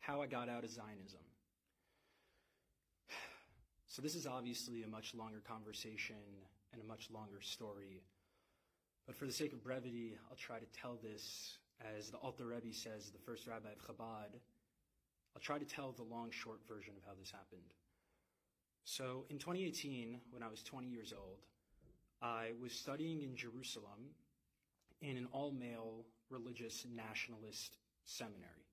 how I got out of Zionism. So this is obviously a much longer conversation and a much longer story. But for the sake of brevity, I'll try to tell this, as the Alter Rebbe says, the first rabbi of Chabad. I'll try to tell the long, short version of how this happened. So in 2018, when I was 20 years old, I was studying in Jerusalem in an all-male religious nationalist seminary.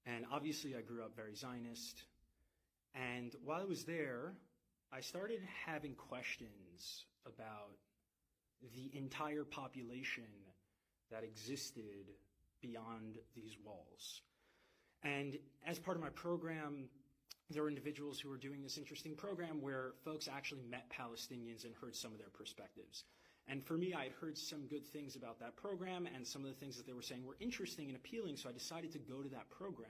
And obviously I grew up very Zionist. And while I was there, I started having questions about the entire population that existed beyond these walls. And as part of my program, there were individuals who were doing this interesting program where folks actually met Palestinians and heard some of their perspectives. And for me, I had heard some good things about that program, and some of the things that they were saying were interesting and appealing, so I decided to go to that program.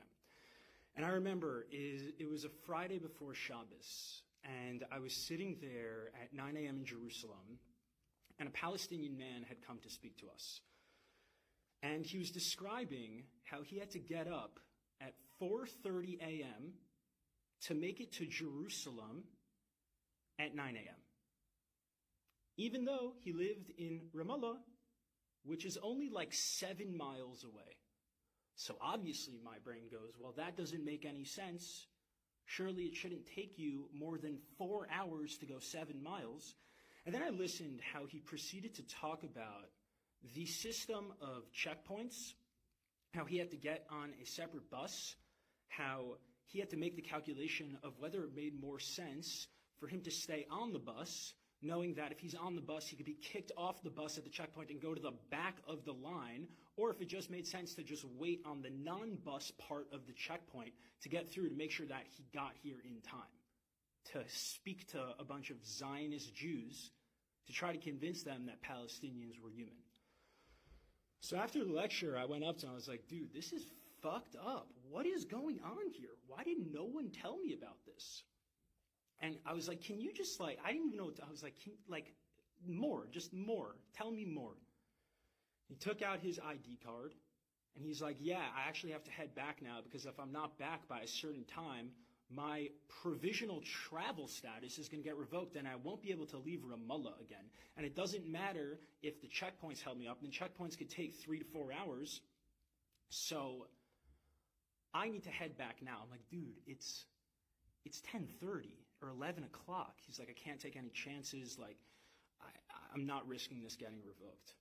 And I remember it was a Friday before Shabbos, and I was sitting there at 9 a.m. in Jerusalem, and a Palestinian man had come to speak to us. And he was describing how he had to get up at 4:30 a.m. to make it to Jerusalem at 9 a.m. Even though he lived in Ramallah, which is only like 7 miles away. So obviously my brain goes, well, that doesn't make any sense. Surely it shouldn't take you more than 4 hours to go 7 miles. And then I listened how he proceeded to talk about the system of checkpoints, how he had to get on a separate bus, how he had to make the calculation of whether it made more sense for him to stay on the bus, knowing that if he's on the bus, he could be kicked off the bus at the checkpoint and go to the back of the line, or if it just made sense to just wait on the non-bus part of the checkpoint to get through to make sure that he got here in time, to speak to a bunch of Zionist Jews to try to convince them that Palestinians were human. So after the lecture, I went up to him, I was like, dude, this is fucked up. What is going on here? Why did no one tell me about this? And I was like, can you just I didn't even know what to, I was like, more, just more, tell me more. He took out his ID card, and he's like, yeah, I actually have to head back now, because if I'm not back by a certain time, my provisional travel status is going to get revoked, and I won't be able to leave Ramallah again. And it doesn't matter if the checkpoints held me up, and the checkpoints could take 3 to 4 hours, so I need to head back now. I'm like, dude, it's 10:30 or 11 o'clock. He's like, I can't take any chances. I'm not risking this getting revoked.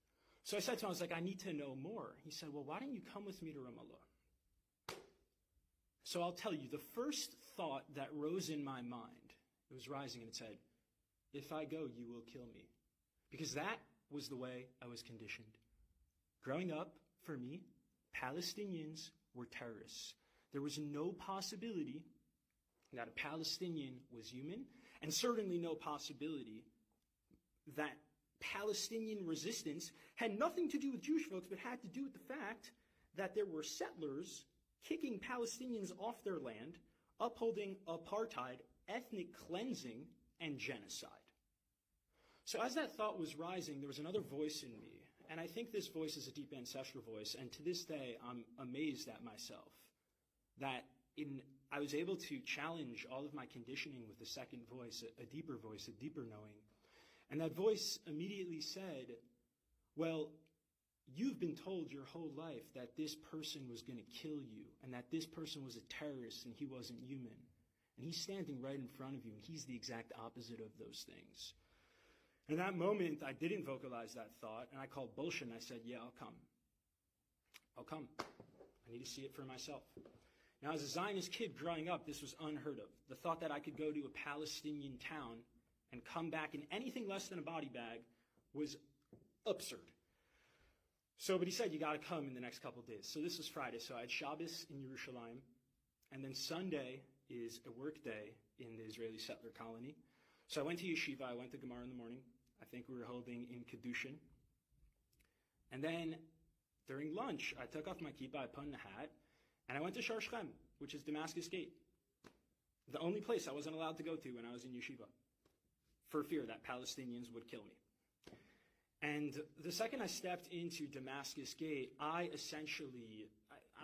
So I said to him, I was like, I need to know more. He said, well, why don't you come with me to Ramallah? So I'll tell you, the first thought that rose in my mind, it was rising, and it said, if I go, you will kill me. Because that was the way I was conditioned. Growing up, for me, Palestinians were terrorists. There was no possibility that a Palestinian was human, and certainly no possibility that Palestinian resistance had nothing to do with Jewish folks, but had to do with the fact that there were settlers kicking Palestinians off their land, upholding apartheid, ethnic cleansing, and genocide. So as that thought was rising, there was another voice in me, and I think this voice is a deep ancestral voice, and to this day I'm amazed at myself that I was able to challenge all of my conditioning with a second voice, a deeper knowing. And that voice immediately said, well, you've been told your whole life that this person was going to kill you, and that this person was a terrorist and he wasn't human. And he's standing right in front of you, and he's the exact opposite of those things. In that moment, I didn't vocalize that thought, and I called bullshit, and I said, yeah, I'll come. I'll come. I need to see it for myself. Now, as a Zionist kid growing up, this was unheard of. The thought that I could go to a Palestinian town and come back in anything less than a body bag was absurd. But he said, you got to come in the next couple of days. So this was Friday. So I had Shabbos in Yerushalayim, and then Sunday is a work day in the Israeli settler colony. So I went to yeshiva. I went to Gemara in the morning. I think we were holding in Kedushin. And then during lunch, I took off my kippah, I put on a hat, and I went to Shar Shechem, which is Damascus Gate, the only place I wasn't allowed to go to when I was in yeshiva, for fear that Palestinians would kill me. And the second I stepped into Damascus Gate, I essentially,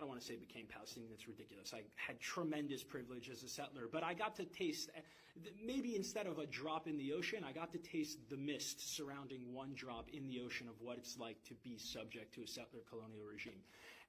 I don't want to say became Palestinian, that's ridiculous. I had tremendous privilege as a settler, but I got to taste, maybe instead of a drop in the ocean, I got to taste the mist surrounding one drop in the ocean of what it's like to be subject to a settler colonial regime.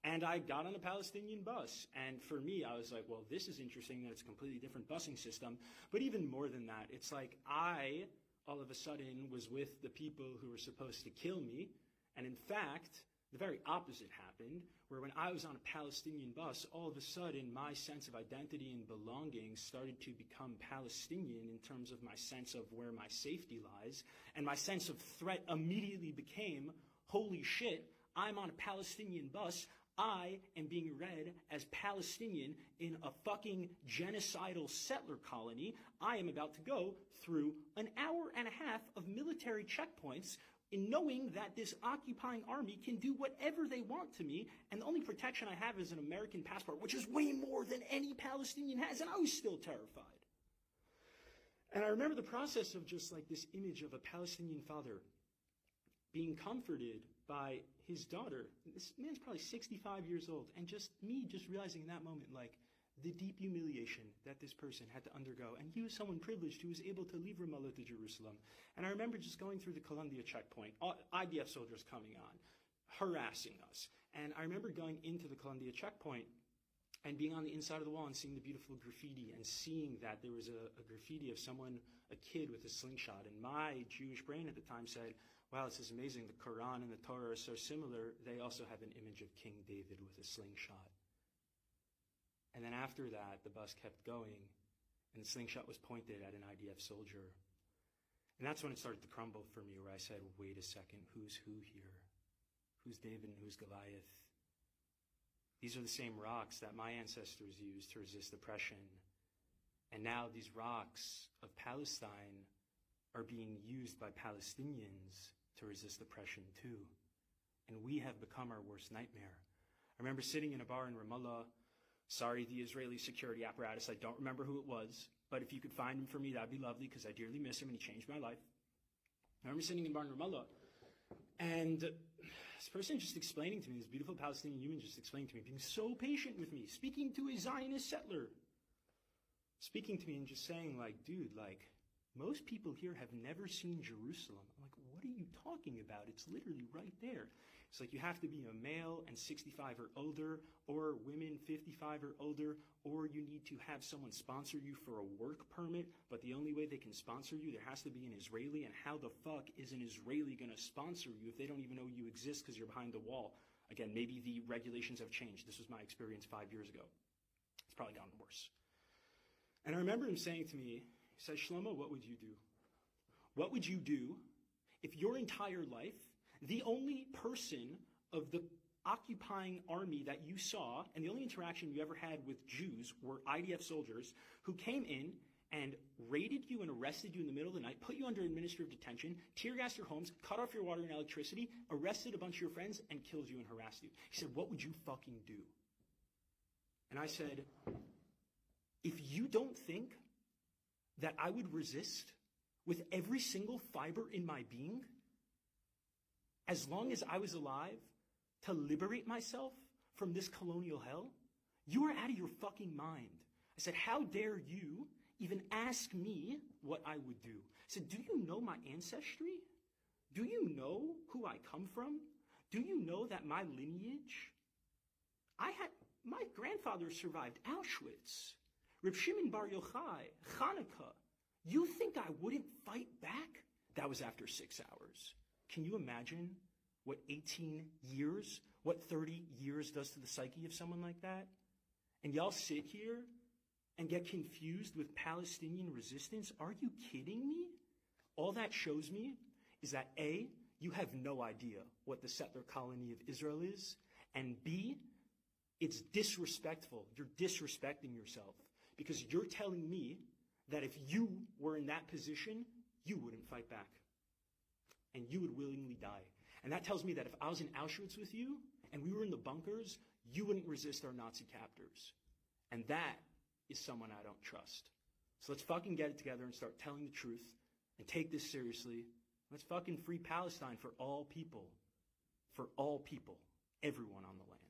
And I got on a Palestinian bus, and for me, I was like, well, this is interesting that it's a completely different busing system, but even more than that, it's like I, all of a sudden, was with the people who were supposed to kill me, and in fact, the very opposite happened, where when I was on a Palestinian bus, all of a sudden my sense of identity and belonging started to become Palestinian in terms of my sense of where my safety lies, and my sense of threat immediately became, holy shit, I'm on a Palestinian bus, I am being read as Palestinian in a fucking genocidal settler colony. I am about to go through an hour and a half of military checkpoints in knowing that this occupying army can do whatever they want to me, and the only protection I have is an American passport, which is way more than any Palestinian has, and I was still terrified. And I remember the process of just like this image of a Palestinian father being comforted by his daughter. This man's probably 65 years old, and just me just realizing in that moment, like, the deep humiliation that this person had to undergo. And he was someone privileged who was able to leave Ramallah to Jerusalem. And I remember just going through the Columbia checkpoint, IDF soldiers coming on, harassing us. And I remember going into the Columbia checkpoint and being on the inside of the wall and seeing the beautiful graffiti and seeing that there was a graffiti of someone, a kid with a slingshot. And my Jewish brain at the time said, wow, this is amazing. The Quran and the Torah are so similar. They also have an image of King David with a slingshot. And then after that, the bus kept going, and the slingshot was pointed at an IDF soldier. And that's when it started to crumble for me, where I said, wait a second, who's who here? Who's David and who's Goliath? These are the same rocks that my ancestors used to resist oppression. And now these rocks of Palestine are being used by Palestinians to resist oppression too. And we have become our worst nightmare. I remember sitting in a bar in Ramallah. Sorry, the Israeli security apparatus, I don't remember who it was, but if you could find him for me, that'd be lovely, because I dearly miss him and he changed my life. I remember sitting in a bar in Ramallah, and this person just explaining to me, this beautiful Palestinian human just explaining to me, being so patient with me, speaking to a Zionist settler, speaking to me and just saying, like, dude, like, most people here have never seen Jerusalem. I'm like, what are you talking about? It's literally right there. It's like you have to be a male and 65 or older, or women 55 or older, or you need to have someone sponsor you for a work permit, but the only way they can sponsor you, there has to be an Israeli, and how the fuck is an Israeli going to sponsor you if they don't even know you exist because you're behind the wall? Again, maybe the regulations have changed. This was my experience 5 years ago. It's probably gotten worse. And I remember him saying to me, he said, Shlomo, what would you do? What would you do if your entire life, the only person of the occupying army that you saw, and the only interaction you ever had with Jews were IDF soldiers who came in and raided you and arrested you in the middle of the night, put you under administrative detention, tear-gassed your homes, cut off your water and electricity, arrested a bunch of your friends, and killed you and harassed you? He said, what would you fucking do? And I said, if you don't think that I would resist with every single fiber in my being, as long as I was alive, to liberate myself from this colonial hell, you are out of your fucking mind. I said, how dare you even ask me what I would do? I said, do you know my ancestry? Do you know who I come from? Do you know that my lineage? My grandfather survived Auschwitz, Reb Shimon Bar Yochai, Hanukkah. You think I wouldn't fight back? That was after 6 hours. Can you imagine what 18 years, what 30 years does to the psyche of someone like that? And y'all sit here and get confused with Palestinian resistance? Are you kidding me? All that shows me is that A, you have no idea what the settler colony of Israel is, and B, it's disrespectful. You're disrespecting yourself because you're telling me that if you were in that position, you wouldn't fight back and you would willingly die. And that tells me that if I was in Auschwitz with you and we were in the bunkers, you wouldn't resist our Nazi captors. And that is someone I don't trust. So let's fucking get it together and start telling the truth and take this seriously. Let's fucking free Palestine for all people, everyone on the land.